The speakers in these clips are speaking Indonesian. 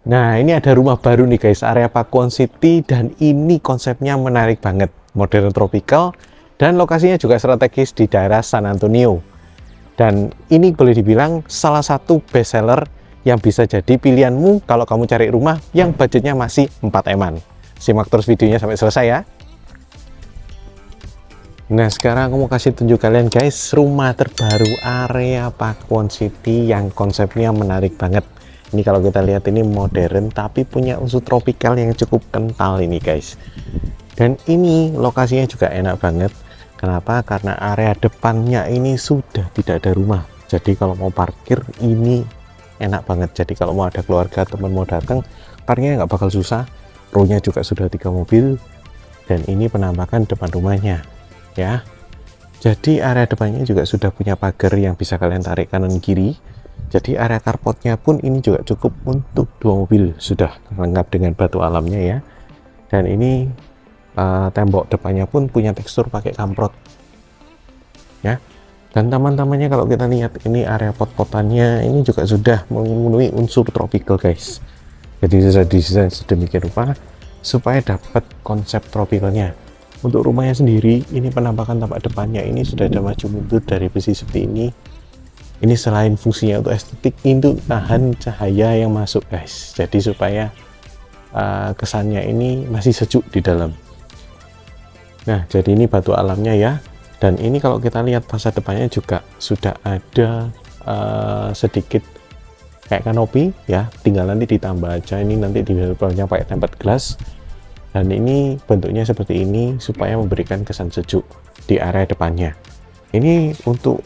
Nah, ini ada rumah baru nih guys, area Pakuwon City, dan ini konsepnya menarik banget, modern tropical, dan lokasinya juga strategis di daerah San Antonio. Dan ini boleh dibilang salah satu best seller yang bisa jadi pilihanmu kalau kamu cari rumah yang budgetnya masih 4 M-an. Simak terus videonya sampai selesai ya. Nah, sekarang aku mau kasih tunjuk kalian guys, rumah terbaru area Pakuwon City yang konsepnya menarik banget. Ini kalau kita lihat ini modern tapi punya unsur tropikal yang cukup kental ini guys. Dan ini lokasinya juga enak banget. Kenapa? Karena area depannya ini sudah tidak ada rumah. Jadi kalau mau parkir ini enak banget. Jadi kalau mau ada keluarga, teman mau datang, parkirnya nggak bakal susah. Row-nya juga sudah 3 mobil. Dan ini penampakan depan rumahnya ya. Jadi area depannya juga sudah punya pagar yang bisa kalian tarik kanan kiri. Jadi area carportnya pun ini juga cukup untuk 2 mobil, sudah lengkap dengan batu alamnya ya. Dan ini tembok depannya pun punya tekstur pakai kamprot ya. Dan taman-tamannya kalau kita lihat ini area pot-potannya ini juga sudah memenuhi unsur tropical guys. Jadi sudah didesain sedemikian rupa supaya dapat konsep tropicalnya. Untuk rumahnya sendiri ini penampakan tampak depannya ini sudah ada maju mundur dari besi seperti ini. Ini selain fungsinya untuk estetik, itu tahan cahaya yang masuk guys, jadi supaya kesannya ini masih sejuk di dalam. Nah, jadi ini batu alamnya ya. Dan ini kalau kita lihat fasad depannya juga sudah ada sedikit kayak kanopi ya, tinggal nanti ditambah aja. Ini nanti di bawahnya pakai tempered glass. Dan ini bentuknya seperti ini supaya memberikan kesan sejuk di area depannya. Ini untuk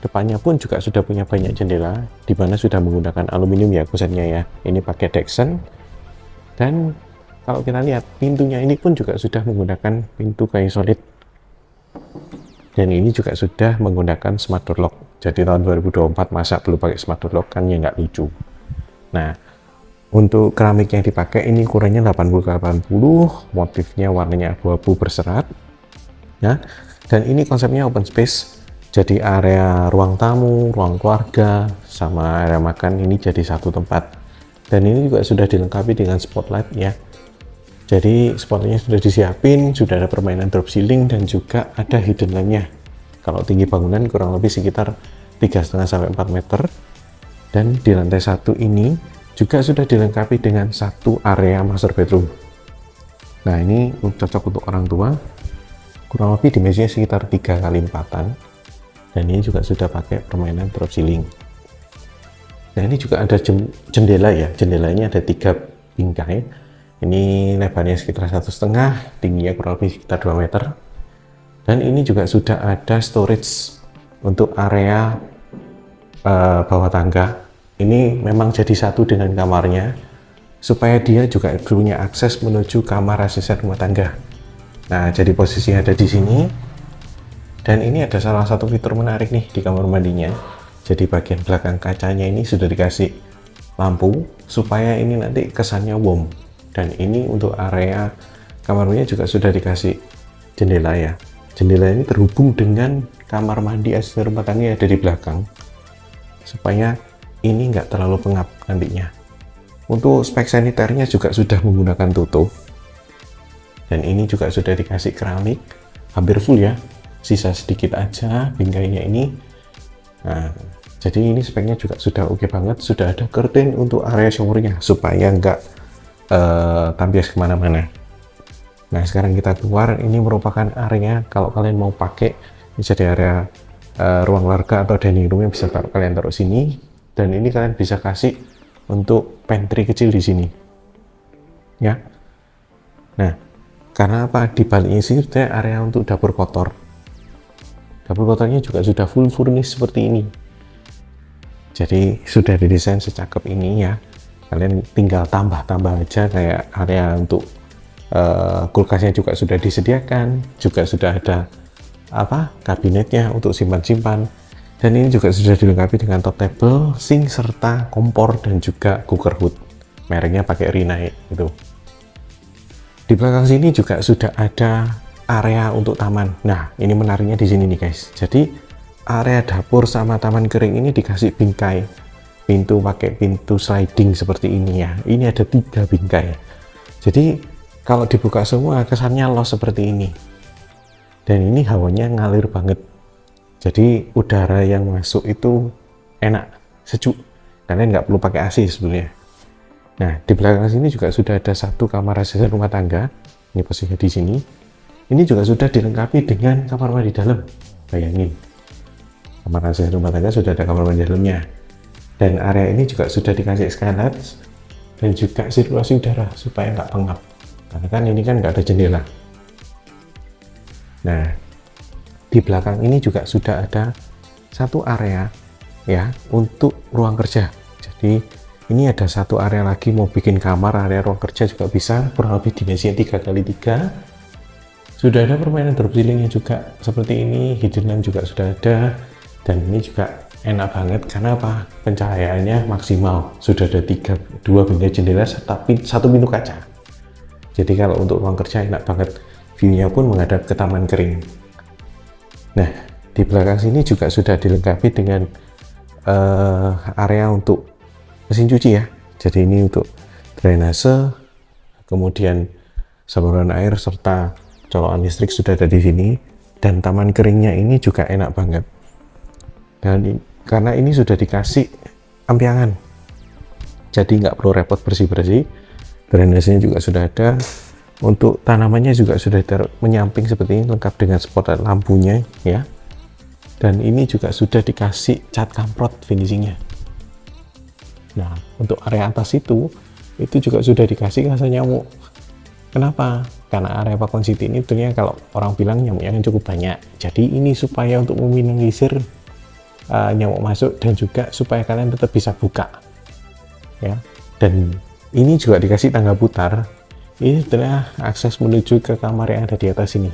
depannya pun juga sudah punya banyak jendela, di mana sudah menggunakan aluminium ya kusennya ya. Ini pakai Dexen. Dan kalau kita lihat pintunya ini pun juga sudah menggunakan pintu kayu solid. Dan ini juga sudah menggunakan smart door lock. Jadi tahun 2024 masa belum pakai smart door lock kan ya nggak lucu. Nah, untuk keramik yang dipakai ini ukurannya 80x80, motifnya warnanya abu-abu berserat ya. Dan ini konsepnya open space, jadi area ruang tamu, ruang keluarga, sama area makan ini jadi satu tempat. Dan ini juga sudah dilengkapi dengan spotlight ya. Jadi spotlightnya sudah disiapin, sudah ada permainan drop ceiling, dan juga ada hidden lamp-nya. Kalau tinggi bangunan kurang lebih sekitar 3,5 sampai 4 meter. Dan di lantai 1 ini juga sudah dilengkapi dengan satu area master bedroom. Nah, ini cocok untuk orang tua, kurang lebih dimensinya sekitar 3x4-an. Dan ini juga sudah pakai permainan drop ceiling. Nah, ini juga ada jendela ya, jendelanya ada 3 bingkai. Ini lebarnya sekitar 1,5, tingginya kurang lebih sekitar 2 meter. Dan ini juga sudah ada storage untuk area bawah tangga. Ini memang jadi satu dengan kamarnya, supaya dia juga punya akses menuju kamar asisten rumah tangga. Nah, jadi posisinya ada di sini. Dan ini ada salah satu fitur menarik nih di kamar mandinya. Jadi bagian belakang kacanya ini sudah dikasih lampu, supaya ini nanti kesannya warm. Dan ini untuk area kamar mandinya juga sudah dikasih jendela ya. Jendela ini terhubung dengan kamar mandi asisten rumah tangga yang ada di belakang, supaya ini enggak terlalu pengap nantinya. Untuk spek saniternya juga sudah menggunakan tutup. Dan ini juga sudah dikasih keramik, hampir full ya. Sisa sedikit aja bingkainya ini. Nah, jadi ini speknya juga sudah oke banget. Sudah ada curtain untuk area showernya supaya enggak tampias kemana-mana. Nah, sekarang kita keluar. Ini merupakan area kalau kalian mau pakai, ini jadi area ruang keluarga atau dining room yang bisa kalian taruh sini. Dan ini kalian bisa kasih untuk pantry kecil di sini ya. Nah, karena apa, di baliknya sini sudah area untuk dapur kotor. Dapur kotornya juga sudah full furnish seperti ini. Jadi sudah didesain secakep ini ya. Kalian tinggal tambah-tambah aja, kayak area untuk kulkasnya juga sudah disediakan, juga sudah ada kabinetnya untuk simpan-simpan. Dan ini juga sudah dilengkapi dengan top table, sink, serta kompor, dan juga cooker hood. Mereknya pakai Rinnai gitu. Di belakang sini juga sudah ada area untuk taman. Nah, ini menariknya di sini nih guys. Jadi area dapur sama taman kering ini dikasih bingkai pintu pakai pintu sliding seperti ini ya. Ini ada 3 bingkai. Jadi kalau dibuka semua kesannya los seperti ini. Dan ini hawanya ngalir banget. Jadi udara yang masuk itu enak, sejuk. Kalian nggak perlu pakai AC sebenarnya. Nah, di belakang sini juga sudah ada satu kamar asisten rumah tangga. Ini posisinya di sini. Ini juga sudah dilengkapi dengan kamar mandi dalam. Bayangin, kamar asisten rumah tangga sudah ada kamar mandi dalamnya. Dan area ini juga sudah dikasih skylight dan juga sirkulasi udara supaya nggak pengap. Karena kan ini kan nggak ada jendela. Nah, di belakang ini juga sudah ada satu area ya untuk ruang kerja. Jadi ini ada satu area lagi mau bikin kamar, area ruang kerja juga bisa, kurang lebih dimensinya 3x3. Sudah ada permainan drop ceilingnya juga seperti ini, hidden lamp juga sudah ada, dan ini juga enak banget karena apa? Pencahayaannya maksimal. Sudah ada 2 benda jendela serta 1 pintu kaca. Jadi kalau untuk ruang kerja enak banget. View-nya pun menghadap ke taman kering. Nah, di belakang sini juga sudah dilengkapi dengan area untuk mesin cuci ya. Jadi ini untuk drainase, kemudian saluran air serta colokan listrik sudah ada di sini. Dan taman keringnya ini juga enak banget. Dan karena ini sudah dikasih ampiangan, jadi nggak perlu repot bersih-bersih. Drainasenya juga sudah ada, untuk tanamannya juga sudah menyamping seperti ini, lengkap dengan spotlight lampunya ya. Dan ini juga sudah dikasih cat kamprot finishingnya. Nah, untuk area atas itu juga sudah dikasih kasa nyamuk. Kenapa? Karena area Pakon City ini tentunya kalau orang bilang nyamuknya kan cukup banyak, jadi ini supaya untuk meminimalisir nyamuk masuk dan juga supaya kalian tetap bisa buka ya. Dan ini juga dikasih tangga putar. Ini adalah akses menuju ke kamar yang ada di atas ini,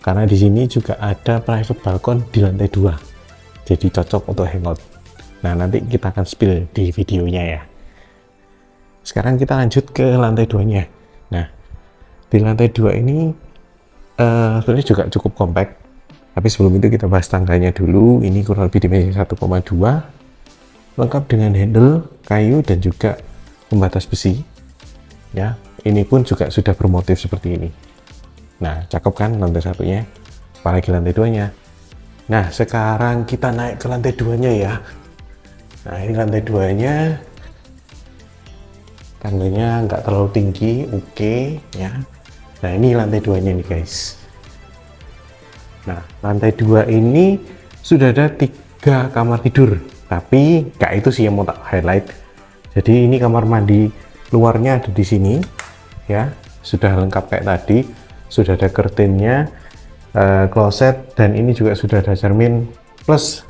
karena di sini juga ada private balkon di lantai 2, jadi cocok untuk hangout. Nah, nanti kita akan spill di videonya ya. Sekarang kita lanjut ke lantai 2-nya. Nah, di lantai 2 ini sebenarnya juga cukup kompak. Tapi sebelum itu kita bahas tangganya dulu. Ini kurang lebih dimensi 1,2, lengkap dengan handle kayu dan juga pembatas besi ya. Ini pun juga sudah bermotif seperti ini. Nah, cakep kan lantai 1-nya, apalagi lantai 2-nya. Nah, sekarang kita naik ke lantai 2-nya ya. Nah, ini lantai 2-nya, tangganya nggak terlalu tinggi, oke ya. Nah, ini lantai 2-nya nih guys. Nah, lantai 2 ini sudah ada 3 kamar tidur, tapi nggak itu sih yang mau tak highlight. Jadi ini kamar mandi luarnya ada di sini ya, sudah lengkap kayak tadi, sudah ada curtainnya, kloset, dan ini juga sudah ada cermin plus,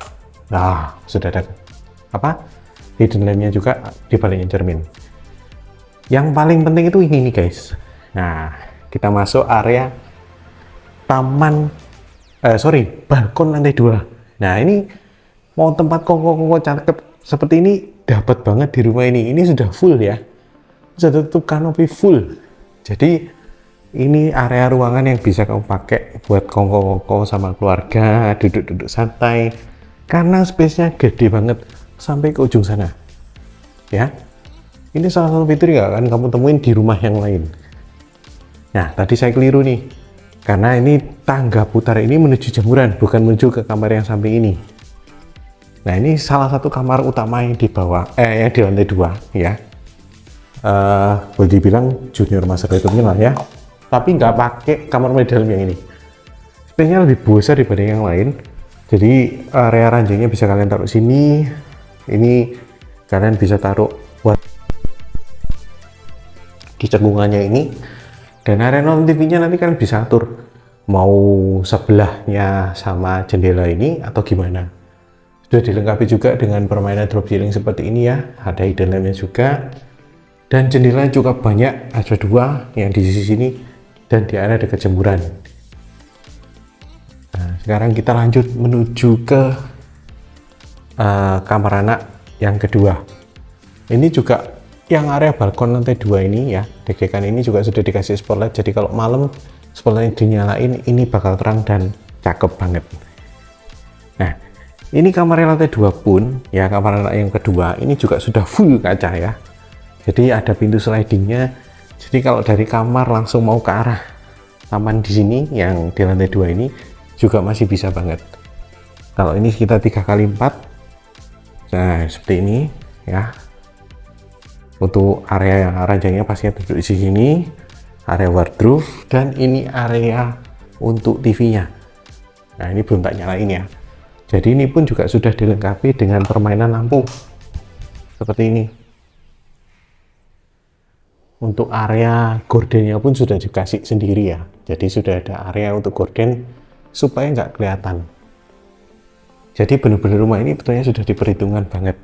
nah sudah ada apa, hidden lampnya juga di baliknya cermin. Yang paling penting itu ini nih guys. Nah, kita masuk area taman balkon lantai 2. Nah, ini mau tempat kongko-kongko cakep seperti ini dapat banget di rumah ini. Ini sudah full ya, sudah tutup kanopi full. Jadi ini area ruangan yang bisa kamu pakai buat kongko-kongko sama keluarga, duduk-duduk santai, karena space-nya gede banget sampai ke ujung sana ya. Ini salah satu fitur yang akan kamu temuin di rumah yang lain. Nah, tadi saya keliru nih, karena ini tangga putar ini menuju jemuran, bukan menuju ke kamar yang samping ini. Nah, ini salah satu kamar utama yang di bawah, yang di lantai 2 ya. Boleh dibilang junior master bedroom lah ya. Tapi nggak pakai kamar mandi dalam yang ini. Space-nya lebih besar dibanding yang lain. Jadi area ranjangnya bisa kalian taruh sini. Ini kalian bisa taruh buat di cekungannya ini. Dan area nonton TV-nya nanti kalian bisa atur mau sebelahnya sama jendela ini atau gimana. Sudah dilengkapi juga dengan permainan drop ceiling seperti ini ya. Ada hidden lamp-nya juga. Dan jendela juga banyak, ada 2 yang di sisi sini dan di area dekat jemuran. Nah, sekarang kita lanjut menuju ke kamar anak yang kedua. Ini juga yang area balkon lantai 2 ini ya, dedekan ini juga sudah dikasih spotlight, jadi kalau malam spotlight dinyalain ini bakal terang dan cakep banget. Nah, Ini kamar lantai 2 pun, ya kamar yang kedua, ini juga sudah full kaca ya. Jadi ada pintu slidingnya. Jadi kalau dari kamar langsung mau ke arah taman di sini, yang di lantai 2 ini, juga masih bisa banget. Kalau ini kita 3x4, nah seperti ini ya. Untuk area yang ranjangnya pastinya duduk di sini, area wardrobe, dan ini area untuk TV-nya. Nah ini belum tak nyalain ya. Jadi ini pun juga sudah dilengkapi dengan permainan lampu seperti ini. Untuk area gordennya pun sudah dikasih sendiri ya. Jadi sudah ada area untuk gorden supaya nggak kelihatan. Jadi benar-benar rumah ini betulnya sudah diperhitungkan banget.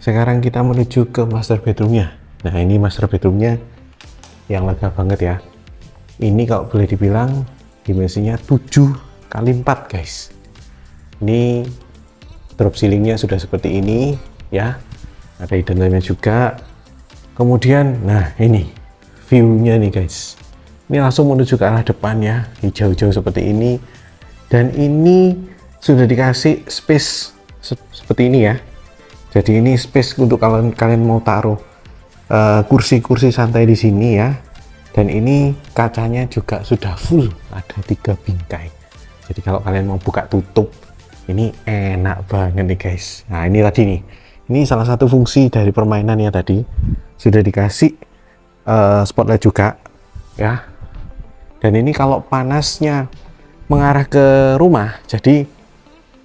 Sekarang kita menuju ke master bedroomnya. Nah ini master bedroomnya yang lega banget ya. Ini kalau boleh dibilang dimensinya 7x4 guys. Ini drop ceilingnya sudah seperti ini ya. Ada hidden lamp juga. Kemudian nah ini view-nya nih guys. Ini langsung menuju ke arah depan ya. Hijau-hijau seperti ini. Dan ini sudah dikasih space seperti ini ya. Jadi ini space untuk kalian mau taruh kursi-kursi santai di sini ya. Dan ini kacanya juga sudah full, ada 3 bingkai. Jadi kalau kalian mau buka tutup, ini enak banget nih guys. Nah ini tadi nih, ini salah satu fungsi dari permainan ya tadi. Sudah dikasih spotlight juga ya. Dan ini kalau panasnya mengarah ke rumah, jadi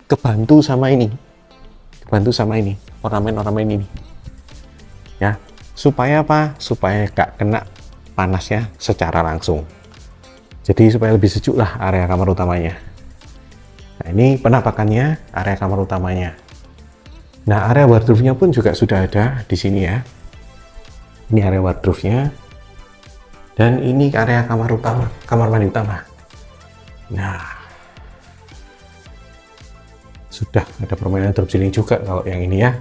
kebantu sama ini. Ornamen-ornamen ini ya, supaya apa? Supaya gak kena panasnya secara langsung, jadi supaya lebih sejuk lah area kamar utamanya. Nah ini penampakannya area kamar utamanya. Nah area wardrobe-nya pun juga sudah ada di sini ya. Ini area wardrobe-nya, dan ini area kamar utama, kamar mandi utama. Nah sudah ada permainan drop ceiling juga kalau yang ini ya.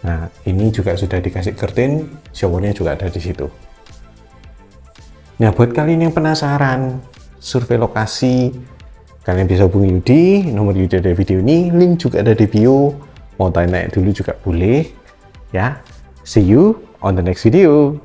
Nah ini juga sudah dikasih curtain, showernya juga ada di situ. Nah buat kalian yang penasaran survei lokasi, kalian bisa hubungi Yudi, nomor Yudi ada di video ini, link juga ada di bio. Mau tanya dulu juga boleh ya. See you on the next video.